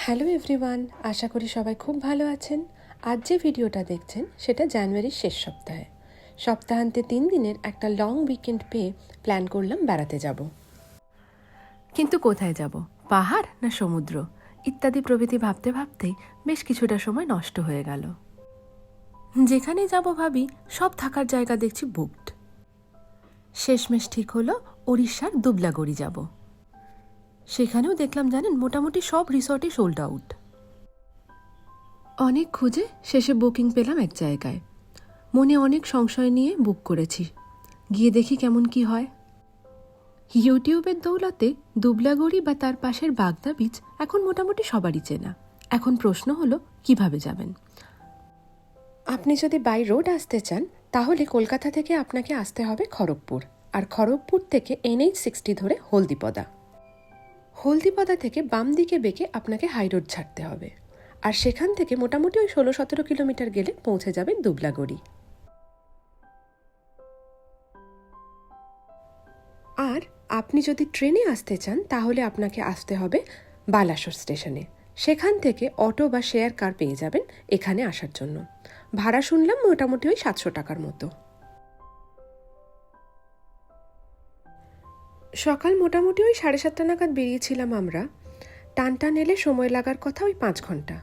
Hello everyone, আশা করি সবাই খুব ভালো আছেন। আজ যে ভিডিওটা দেখছেন সেটা জানুয়ারির শেষ সপ্তাহে। সপ্তাহান্তে 3 দিনের একটা লং উইকেন্ড পেয়ে প্ল্যান করলাম বেড়াতে যাব। কিন্তু কোথায় যাব, পাহাড় না সমুদ্র ইত্যাদি প্রভৃতি ভাবতে ভাবতেই বেশ কিছুটা সময় নষ্ট হয়ে গেল। যেখানে যাব ভাবি সব থাকার জায়গা দেখছি বুকড। শেষমেশ ঠিক হলো ওড়িশার দুবলাগড়ি যাব। সেখানেও দেখলাম জানেন মোটামুটি সব রিসর্টই সোল্ড আউট। অনেক খুঁজে শেষে বুকিং পেলাম এক জায়গায়। মনে অনেক সংশয় নিয়ে বুক করেছি, গিয়ে দেখি কেমন কি হয়। ইউটিউবের দৌলতে দুবলাগড়ি বা তার পাশের বাগদা বিচ এখন মোটামুটি সবারই চেনা। এখন প্রশ্ন হলো কিভাবে যাবেন। আপনি যদি বাই রোড আসতে চান তাহলে কলকাতা থেকে আপনাকে আসতে হবে খড়গপুর, আর খড়গপুর থেকে NH60 ধরে হলদিপদা থেকে বাম দিকে বেঁকে আপনাকে হাই রোড ছাড়তে হবে, আর সেখান থেকে মোটামুটি ওই 16-17 কিলোমিটার গেলে পৌঁছে যাবেন দুবলাগড়ি। আর আপনি যদি ট্রেনে আসতে চান তাহলে আপনাকে আসতে হবে বালাসোর স্টেশনে। সেখান থেকে অটো বা শেয়ার কার পেয়ে যাবেন এখানে আসার জন্য। ভাড়া শুনলাম মোটামুটি ওই 700 টাকার মতো। সকাল মোটামুটি ওই 7:30 নাগাদ বেরিয়েছিলাম আমরা। টান এলে সময় লাগার কথা ওই 5 ঘন্টা,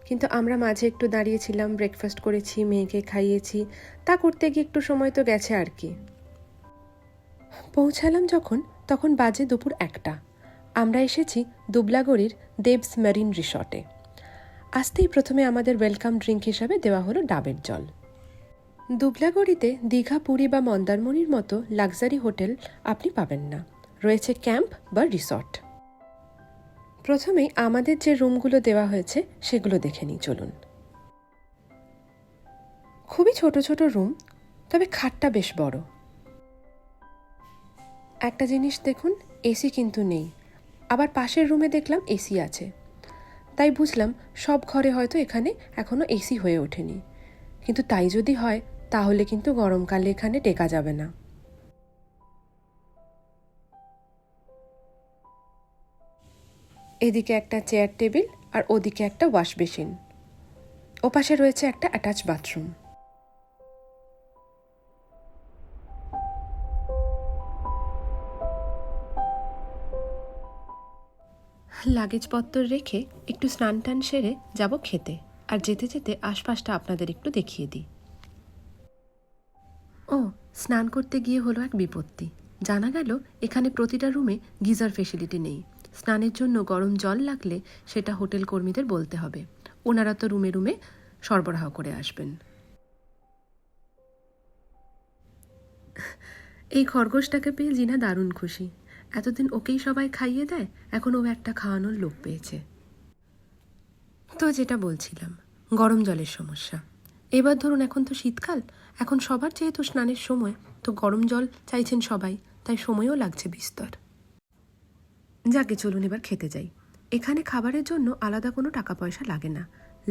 কিন্তু আমরা মাঝে একটু দাঁড়িয়েছিলাম, ব্রেকফাস্ট করেছি, মেয়েকে খাইয়েছি, তা করতে গিয়ে একটু সময় তো গেছে আর কি। পৌঁছালাম যখন তখন বাজে দুপুর 1টা। আমরা এসেছি দুবলাগড়ির দেবস মেরিন রিসর্টে। আসতেই প্রথমে আমাদের ওয়েলকাম ড্রিঙ্ক হিসাবে দেওয়া হলো ডাবের জল। দুবলাগড়িতে দীঘা, পুরী বা মন্দারমণির মতো লাক্সারি হোটেল আপনি পাবেন না, রয়েছে ক্যাম্প বা রিসর্ট। প্রথমেই আমাদের যে রুমগুলো দেওয়া হয়েছে সেগুলো দেখে নিই চলুন। খুবই ছোট ছোট রুম, তবে খাটটা বেশ বড়। একটা জিনিস দেখুন, এসি কিন্তু নেই। আবার পাশের রুমে দেখলাম এসি আছে, তাই বুঝলাম সব ঘরে হয়তো এখানে এখনো এসি হয়ে ওঠেনি। কিন্তু তাই যদি হয় তাহলে কিন্তু গরমকালে এখানে টেকা যাবে না। এদিকে একটা চেয়ার টেবিল আর ওদিকে একটা ওয়াশ বেসিন, ওপাশে রয়েছে একটা অ্যাটাচ বাথরুম। লাগেজপত্র রেখে একটু স্নান টান সেরে যাব খেতে, আর যেতে যেতে আশপাশটা আপনাদের একটু দেখিয়ে দিই। ও, স্নান করতে গিয়ে হলো এক বিপত্তি। জানা গেল এখানে প্রতিটা রুমে গিজার ফেসিলিটি নেই। স্নানের জন্য গরম জল লাগলে সেটা হোটেল কর্মীদের বলতে হবে, ওনারা তো রুমে রুমে সরবরাহ করে আসবেন। এই খরগোশটাকে পেয়ে জিনা দারুণ খুশি। এতদিন ওকেই সবাই খাইয়ে দেয়, এখন ও একটা খাওয়ানোর লোক পেয়েছে। তো যেটা বলছিলাম, গরম জলের সমস্যা। এবার ধরুন এখন তো শীতকাল, এখন সবার যেহেতু স্নানের সময়, তো গরম জল চাইছেন সবাই, তাই সময়ও লাগছে বিস্তর। যাকে চলুন এবার খেতে যাই। এখানে খাবারের জন্য আলাদা কোনো টাকা পয়সা লাগে না।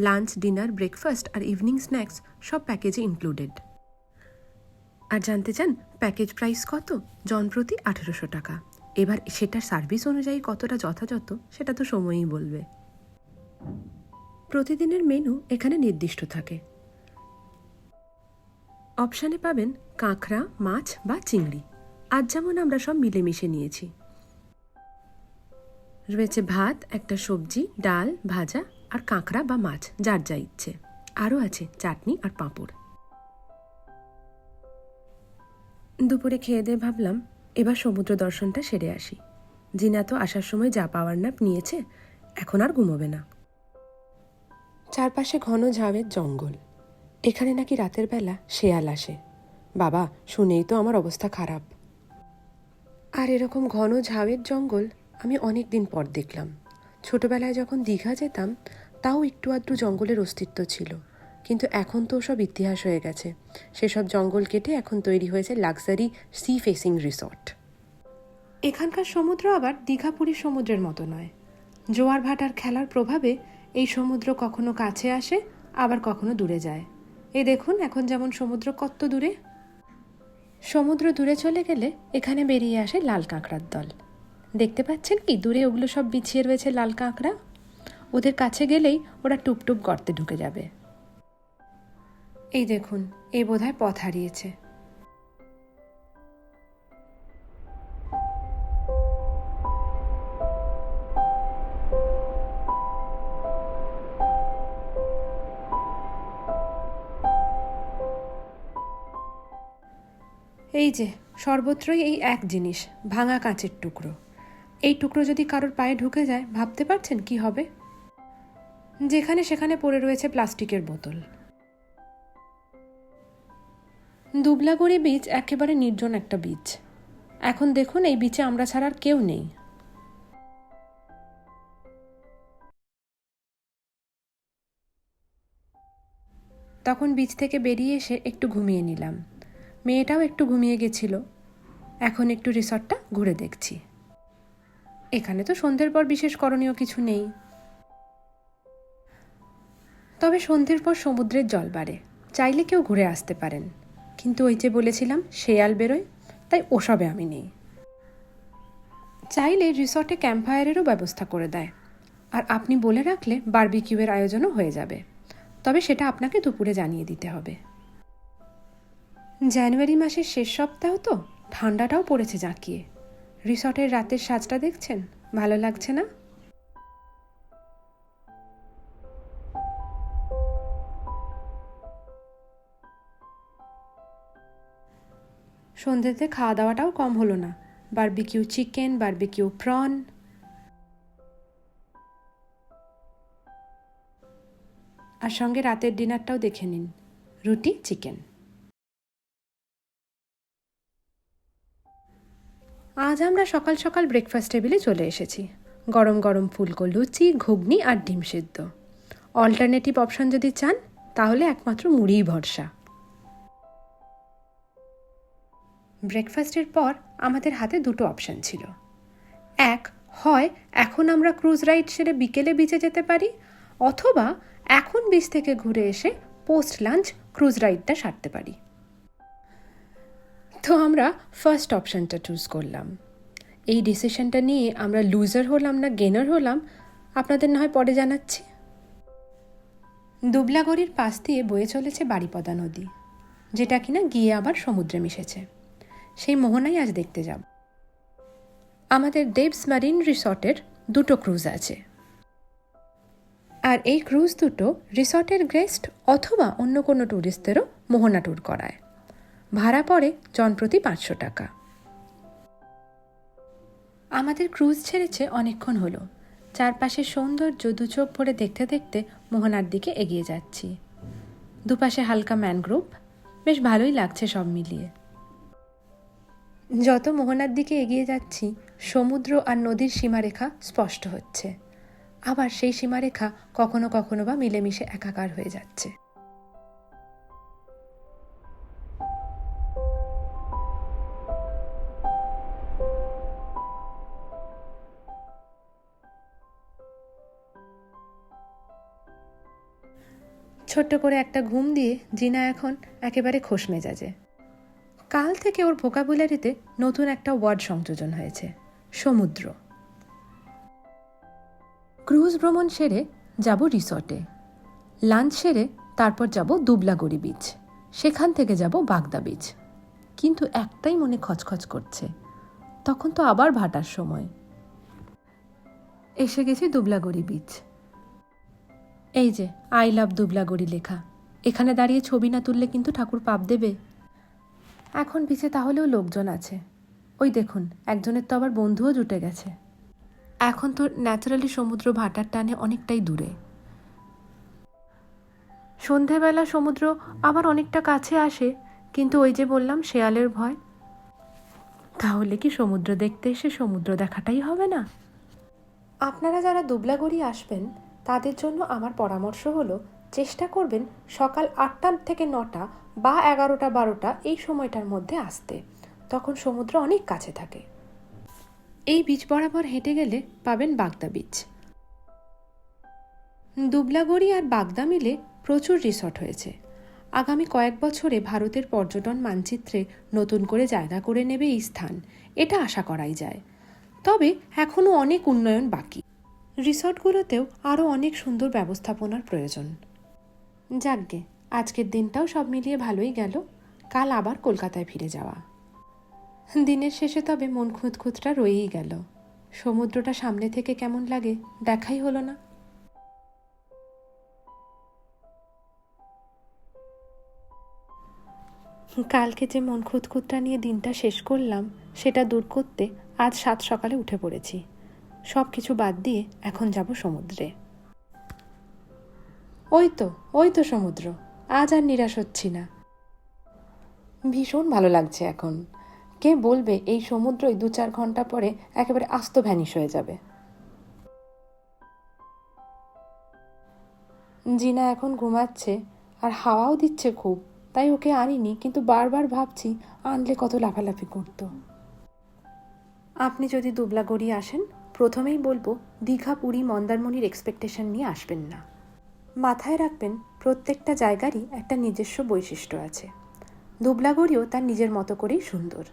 লাঞ্চ, ডিনার, ব্রেকফাস্ট আর ইভিনিং স্ন্যাক্স সব প্যাকেজে ইনক্লুডেড। আর জানতে চান প্যাকেজ প্রাইস কত? জন প্রতি 1800 টাকা। এবার সেটার সার্ভিস অনুযায়ী কতটা যথাযথ সেটা তো সময়ই বলবে। প্রতিদিনের মেনু এখানে নির্দিষ্ট থাকে। অপশানে পাবেন কাঁকড়া, মাছ বা চিংড়ি। আজ যেমন আমরা সব মিলেমিশে নিয়েছি। রয়েছে ভাত, একটা সবজি, ডাল, ভাজা আর কাঁকড়া বা মাছ যার যা ইচ্ছে। আরও আছে চাটনি আর পাঁপড়। দুপুরে খেয়ে দিয়ে ভাবলাম এবার সমুদ্র দর্শনটা সেরে আসি। জিনা তো আসার সময় যা পাওয়ার নাপ নিয়েছে, এখন আর ঘুমোবে না। চারপাশে ঘন ঝাউয়ের জঙ্গল। এখানে নাকি রাতের বেলা শেয়াল আসে। বাবা, শুনেই তো আমার অবস্থা খারাপ। আর এরকম ঘন ঝাউয়ের জঙ্গল আমি অনেক দিন পর দেখলাম। ছোটবেলায় যখন দীঘা যেতাম তাও একটু আধটু জঙ্গলের অস্তিত্ব ছিল, কিন্তু এখন তো সব ইতিহাস হয়ে গেছে। সেসব জঙ্গল কেটে এখন তৈরি হয়েছে লাক্সারি সি ফেসিং রিসর্ট। এখানকার সমুদ্র আবার দীঘা পুরীর সমুদ্রের মতো নয়। জোয়ার ভাটার খেলার প্রভাবে এই সমুদ্র কখনো কাছে আসে, আবার কখনো দূরে যায়। এই দেখুন এখন যেমন সমুদ্র কত দূরে। সমুদ্র দূরে চলে গেলে এখানে বেরিয়ে আসে লাল কাঁকড়ার দল। দেখতে পাচ্ছেন কি দূরে ওগুলো সব বিছিয়ে রয়েছে লাল কাঁকড়া? ওদের কাছে গেলেই ওরা টুপটুপ গর্তে ঢুকে যাবে। এই দেখুন, এই বোধহয় পথ হারিয়েছে। এই যে সর্বত্রই এই এক জিনিস, ভাঙা কাঁচের টুকরো। এই টুকরো যদি কারোর পায়ে ঢুকে যায়, ভাবতে পারছেন কি হবে? যেখানে সেখানে পড়ে রয়েছে প্লাস্টিকের বোতল। দুবলাগড়ি বিচ একেবারে নির্জন একটা বিচ। এখন দেখুন, এই বিচে আমরা ছাড়া আর কেউ নেই। তখন বিচ থেকে বেরিয়ে এসে একটু ঘুমিয়ে নিলাম। মেয়েটাও একটু ঘুমিয়ে গেছিল। এখন একটু রিসর্টটা ঘুরে দেখছি। এখানে তো সন্ধ্যের পর বিশেষ করণীয় কিছু নেই, তবে সন্ধ্যের পর সমুদ্রের জল বাড়ে, চাইলে কেউ ঘুরে আসতে পারেন। কিন্তু ওই যে বলেছিলাম শেয়াল বেরোয়, তাই ওসবে আমি নেই। চাইলে রিসর্টে ক্যাম্পফায়ারেরও ব্যবস্থা করে দেয়, আর আপনি বলে রাখলে বারবিকিউয়ের আয়োজনও হয়ে যাবে। তবে সেটা আপনাকে দুপুরে জানিয়ে দিতে হবে। জানুয়ারি মাসের শেষ সপ্তাহ তো, ঠান্ডাটাও পড়েছে জাঁকিয়ে। রিসর্টের রাতের সাজটা দেখছেন, ভালো লাগছে না? সন্ধ্যেতে খাওয়া দাওয়াটাও কম হলো না। বারবিকিউ চিকেন, বারবিকিউ প্রন, আর সঙ্গে রাতের ডিনারটাও দেখে নিন, রুটি চিকেন। আজ আমরা সকাল সকাল ব্রেকফাস্ট টেবিলে চলে এসেছি। গরম গরম ফুলকো লুচি, ঘুগনি আর ডিম সিদ্ধ। অল্টারনেটিভ অপশন যদি চান, তাহলে একমাত্র মুড়িই ভরসা। ব্রেকফাস্টের পর আমাদের হাতে দুটো অপশন ছিল। এক, হয় এখন আমরা ক্রুজ রাইড সেরে বিকেলে বিচে যেতে পারি, অথবা এখন বিচ থেকে ঘুরে এসে পোস্ট লাঞ্চ ক্রুজ রাইডটা সারতে পারি। তো আমরা ফার্স্ট অপশনটা চুজ করলাম। এই ডিসিশনটা নিয়ে আমরা লুজার হলাম না গেনার হলাম, আপনাদের না হয় পরে জানাচ্ছি। দুবলাগড়ির পাশ দিয়ে বয়ে চলেছে বারিপদা নদী, যেটা কিনা গিয়ে আবার সমুদ্রে মিশেছে। সেই মোহনাই আজ দেখতে যাব। আমাদের দেবস মারিন রিসর্টের দুটো ক্রুজ আছে, আর এই ক্রুজ দুটো রিসর্টের গেস্ট অথবা অন্য কোনো ট্যুরিস্টদেরও মোহনা ট্যুর করায়। ভাড়া পড়ে জনপ্রতি 500 টাকা। আমাদের ক্রুজ ছেড়েছে অনেকক্ষণ হলো। চারপাশের সৌন্দর্য দু চোখ ভরে দেখতে দেখতে মোহনার দিকে এগিয়ে যাচ্ছি। দুপাশে হালকা ম্যানগ্রোভ, বেশ ভালোই লাগছে সব মিলিয়ে। যত মোহনার দিকে এগিয়ে যাচ্ছি, সমুদ্র আর নদীর সীমারেখা স্পষ্ট হচ্ছে। আবার সেই সীমারেখা কখনো কখনো বা মিলেমিশে একাকার হয়ে যাচ্ছে। ছোট্ট করে একটা ঘুম দিয়ে জিনা এখন একেবারে খোশ মেজাজে। কাল থেকে ওর ভোকাবুলারিতে নতুন একটা ওয়ার্ড সংযোজন হয়েছে, সমুদ্র। ক্রুজ ভ্রমণ সেরে যাব রিসর্টে, লাঞ্চ সেরে তারপর যাব দুবলাগড়ি বিচ, সেখান থেকে যাব বাগদা বিচ। কিন্তু একটাই মনে খচখচ করছে, তখন তো আবার ভাটার সময়। এসে গেছি দুবলাগড়ি বিচ। এই যে আই লাভ দুবলাগড়ি লেখা। এখানে দাঁড়িয়ে ছবি না তুললে কিন্তু ঠাকুর পাপ দেবে। এখন বিচে তাহলেও লোকজন আছে। ওই দেখুন, একজনের তো আবার বন্ধুও জুটে গেছে। এখন তো ন্যাচারালি সমুদ্র ভাটার টানে অনেকটাই দূরে। সন্ধেবেলা সমুদ্র আবার অনেকটা কাছে আসে, কিন্তু ওই যে বললাম শেয়ালের ভয়। তাহলে কি সমুদ্র দেখতে এসে সমুদ্র দেখাটাই হবে না? আপনারা যারা দুবলাগড়ি আসবেন, তাদের জন্য আমার পরামর্শ হলো, চেষ্টা করবেন সকাল 8টা থেকে 9টা বা 11টা 12টা এই সময়টার মধ্যে আসতে। তখন সমুদ্র অনেক কাছে থাকে। এই বিচ বরাবর হেঁটে গেলে পাবেন বাগদা বিচ। দুবলাগড়ি আর বাগদা মিলে প্রচুর রিসর্ট হয়েছে। আগামী কয়েক বছরে ভারতের পর্যটন মানচিত্রে নতুন করে জায়গা করে নেবে এই স্থান, এটা আশা করাই যায়। তবে এখনও অনেক উন্নয়ন বাকি। রিসর্টগুলোতেও আরও অনেক সুন্দর ব্যবস্থাপনার প্রয়োজন। যাকগে, আজকের দিনটাও সব মিলিয়ে ভালোই গেল। কাল আবার কলকাতায় ফিরে যাওয়া। দিনের শেষে তবে মন খুঁতখুতটা রয়েই গেল। সমুদ্রটা সামনে থেকে কেমন লাগে দেখাই হলো না। কালকে যে মন খুঁতখুতটা নিয়ে দিনটা শেষ করলাম সেটা দূর করতে আজ 7 সকালে উঠে পড়েছি। সব কিছু বাদ দিয়ে এখন যাব সমুদ্রে। ওই তো সমুদ্র। আজ আর নিরাশ হচ্ছি না। ভীষণ ভালো লাগছে এখন। কে বলবে এই সমুদ্রই 2-4 ঘন্টা পরে একেবারে আস্ত ভ্যানিশ হয়ে যাবে। জিনা এখন ঘুমাচ্ছে আর হাওয়াও দিচ্ছে খুব, তাই ওকে আনিনি, কিন্তু বারবার ভাবছি আনলে কত লাফালাফি করতো। আপনি যদি দুবলাগড়ি আসেন, প্রথমেই বলবো দীঘা, পুরী, মন্দারমণির এক্সপেকটেশন নিয়ে আসবেন না। মাথায় রাখবেন প্রত্যেকটা জায়গারই একটা নিজস্ব বৈশিষ্ট্য আছে। দুবলাগড়িও তার নিজের মতো করেই সুন্দর,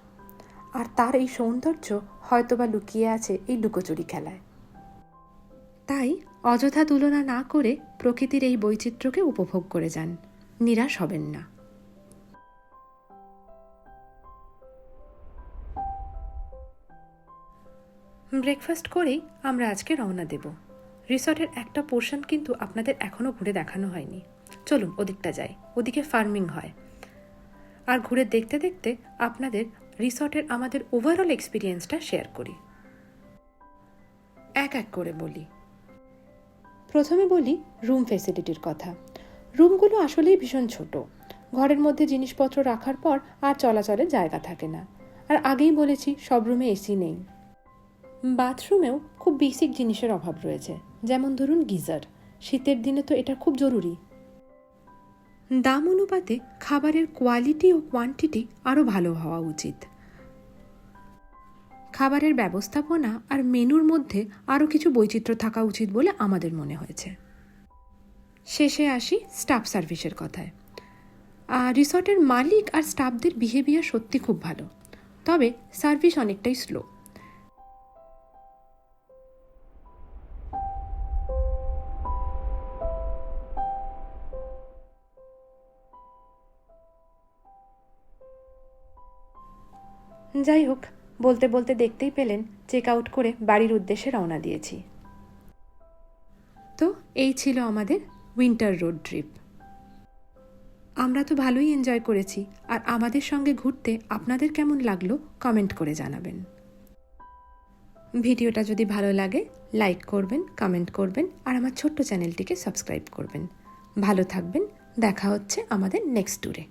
আর তার এই সৌন্দর্য হয়তোবা লুকিয়ে আছে এই লুকোচুরি খেলায়। তাই অযথা তুলনা না করে প্রকৃতির এই বৈচিত্র্যকে উপভোগ করে যান, নিরাশ হবেন না। ব্রেকফাস্ট করেই আমরা আজকে রওনা দেব। রিসর্টের একটা পোর্শন কিন্তু আপনাদের এখনও ঘুরে দেখানো হয়নি। চলুন ওদিকটা যাই, ওদিকে ফার্মিং হয়। আর ঘুরে দেখতে দেখতে আপনাদের রিসর্টের আমাদের ওভারঅল এক্সপিরিয়েন্সটা শেয়ার করি। এক এক করে বলি। প্রথমে বলি রুম ফেসিলিটির কথা। রুমগুলো আসলেই ভীষণ ছোট। ঘরের মধ্যে জিনিসপত্র রাখার পর আর চলাচলের জায়গা থাকে না। আর আগেই বলেছি সব রুমে এসি নেই। বাথরুমেও খুব বেসিক জিনিসের অভাব রয়েছে, যেমন ধরুন গিজার। শীতের দিনে তো এটা খুব জরুরি। দাম অনুপাতে খাবারের কোয়ালিটি ও কোয়ান্টিটি আরও ভালো হওয়া উচিত। খাবারের ব্যবস্থাপনা আর মেনুর মধ্যে আরও কিছু বৈচিত্র্য থাকা উচিত বলে আমাদের মনে হয়েছে। শেষে আসি স্টাফ সার্ভিসের কথায়। রিসর্টের মালিক আর স্টাফদের বিহেভিয়ার সত্যি খুব ভালো, তবে সার্ভিস অনেকটাই স্লো। যাই হোক, বলতে বলতে দেখতেই পেলেন চেক আউট করে বাড়ির উদ্দেশ্যে রওনা দিয়েছি। তো এই ছিল আমাদের উইন্টার রোড ট্রিপ। আমরা তো ভালোই এনজয় করেছি, আর আমাদের সঙ্গে ঘুরতে আপনাদের কেমন লাগলো কমেন্ট করে জানাবেন। ভিডিওটা যদি ভালো লাগে লাইক করবেন, কমেন্ট করবেন, আর আমার ছোট্ট চ্যানেলটিকে সাবস্ক্রাইব করবেন। ভালো থাকবেন। দেখা হচ্ছে আমাদের নেক্সট ট্যুরে।